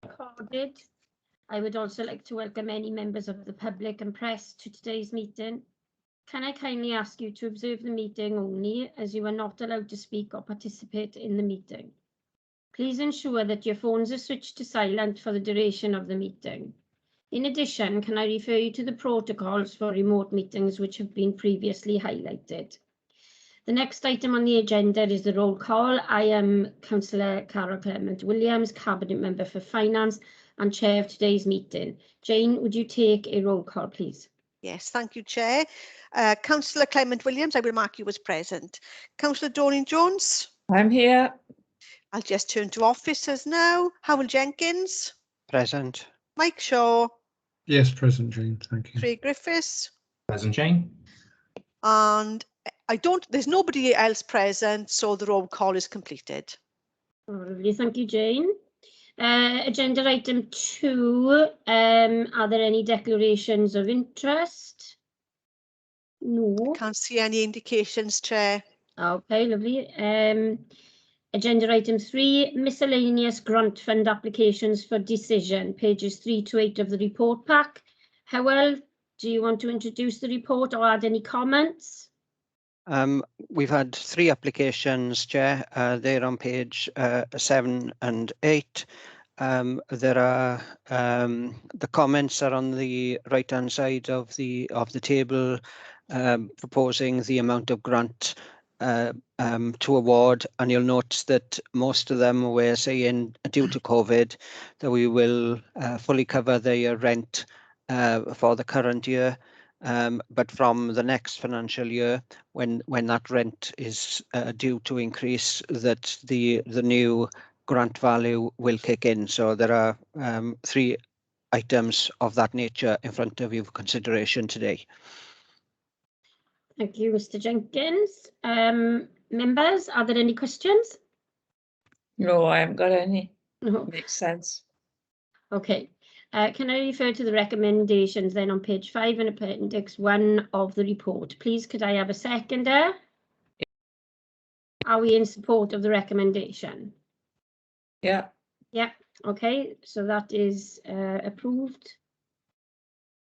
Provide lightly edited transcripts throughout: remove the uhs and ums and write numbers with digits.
recorded. I would also like to welcome any members of the public and press to today's meeting. Can I kindly ask you to observe the meeting only, as you are not allowed to speak or participate in the meeting. Please ensure that your phones are switched to silent for the duration of the meeting. In addition, can I refer you to the protocols for remote meetings which have been previously highlighted. The next item on the agenda is the roll call. I am Councillor Carol Clement-Williams, Cabinet Member for Finance and Chair of today's meeting. Jane, would you take a roll call, please? Yes, thank you, Chair. Councillor Clement-Williams, I will mark you as present. Councillor Dorling-Jones? I'm here. I'll just turn to officers now. Howell Jenkins? Present. Mike Shaw? Yes, present, Jane. Thank you. Craig Griffiths? Present, Jane. And there's nobody else present, so the roll call is completed. Lovely, thank you, Jane. Agenda item 2, are there any declarations of interest? No. Can't see any indications, Chair. Okay, lovely. Agenda item 3, miscellaneous grant fund applications for decision, pages 3 to 8 of the report pack. Howell, do you want to introduce the report or add any comments? We've had 3 applications, Chair. They're on page 7 and 8. There are the comments are on the right-hand side of the table, proposing the amount of grant to award, and you'll notice that most of them were saying due to COVID that we will fully cover their rent for the current year. But from the next financial year, when that rent is due to increase, that the new grant value will kick in. So there are 3 items of that nature in front of you for consideration today. Thank you, Mr. Jenkins. Members, are there any questions? No, I haven't got any. No. Makes sense. Okay. Can I refer to the recommendations then on page 5 and appendix 1 of the report? Please, could I have a seconder? Are we in support of the recommendation? Yeah. Yeah, okay, so that is approved.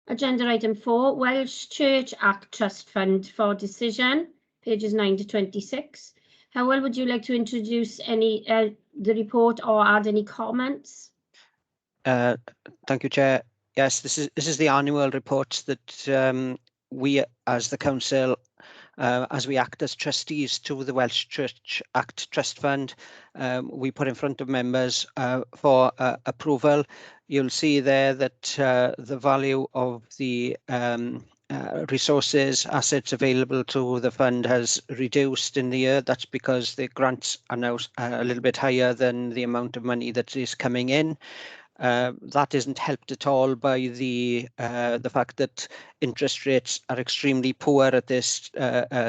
Agenda item 4, Welsh Church Act Trust Fund for decision, pages 9 to 26. Howell, would you like to introduce any the report or add any comments? Thank you, Chair. Yes, this is the annual report that we as the council, as we act as trustees to the Welsh Church Act Trust Fund, we put in front of members for approval. You'll see there that the value of the resources, assets available to the fund has reduced in the year. That's because the grants are now a little bit higher than the amount of money that is coming in. That isn't helped at all by the fact that interest rates are extremely poor at this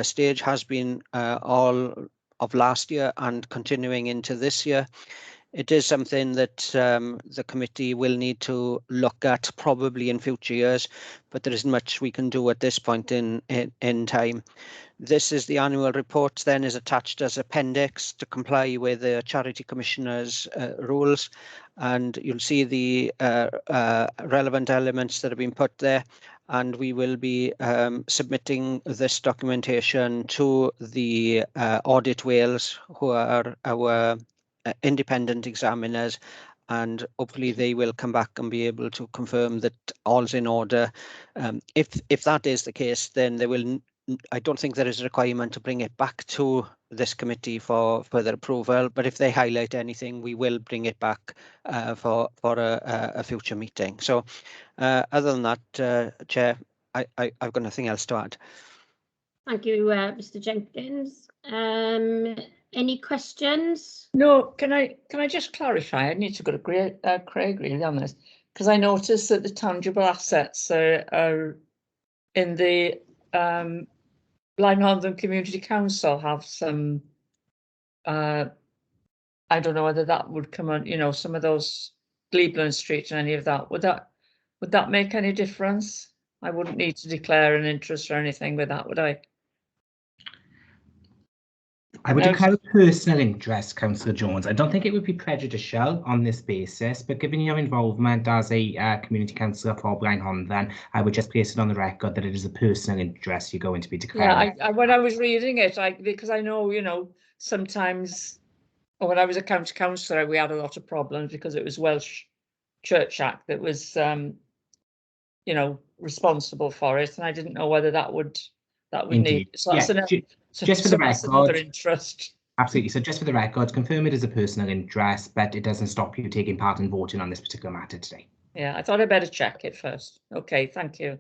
stage, has been all of last year and continuing into this year. It is something that the committee will need to look at probably in future years, but there isn't much we can do at this point in time. This is the annual report, then is attached as appendix to comply with the Charity Commissioner's rules, and you'll see the relevant elements that have been put there, and we will be submitting this documentation to the Audit Wales, who are our independent examiners, and hopefully they will come back and be able to confirm that all's in order. If that is the case, then I don't think there is a requirement to bring it back to this committee for further approval, but if they highlight anything, we will bring it back for a future meeting. So other than that, Chair, I've got nothing else to add. Thank you, Mr. Jenkins. Any questions? No, can I just clarify? I need to go to Craig really on this, because I noticed that the tangible assets are in the Blaen Northern Community Council have some. I don't know whether that would come on, you know, some of those Cleveland Street and any of that. Would that make any difference? I wouldn't need to declare an interest or anything with that, would I? I would No. declare a personal interest, Councillor Jones. I don't think it would be prejudicial on this basis, but given your involvement as a community councillor for Blaen Honddan, I would just place it on the record that it is a personal interest you're going to be declaring. Yeah, when I was reading it, because I know, you know, sometimes, or when I was a county councillor, we had a lot of problems because it was Welsh Church Act that was, you know, responsible for it, and I didn't know whether that would Indeed. need. So that's Yeah, just for the that's another record. interest. Absolutely. So just for the record, confirm it as a personal interest, but it doesn't stop you taking part in voting on this particular matter today. Yeah, I thought I'd better check it first. Okay, thank you.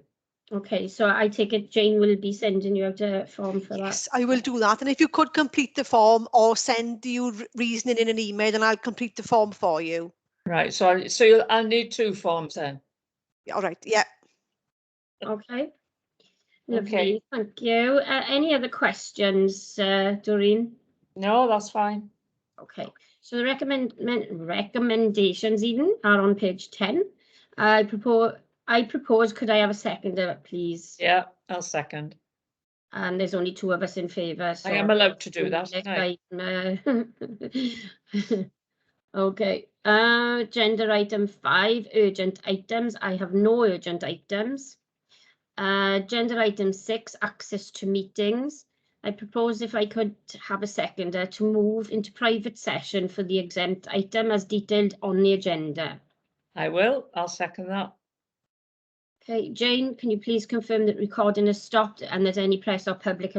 Okay, so I take it Jane will be sending you out a form for that. Yes, I will do that. And if you could complete the form or send you reasoning in an email, then I'll complete the form for you. Right, so I'll need 2 forms then. All right. Yeah. Okay. Lovely, Okay. thank you. Any other questions, Doreen? No, that's fine. Okay, so the recommendations even are on page 10. I propose, could I have a seconder, please? Yeah, I'll second. And there's only 2 of us in favour. So I am allowed to do that, aren't I? Okay, agenda item 5, urgent items. I have no urgent items. Agenda item 6, access to meetings. I propose if I could have a seconder to move into private session for the exempt item as detailed on the agenda. I will. I'll second that. Okay, Jane, can you please confirm that recording has stopped and that any press or public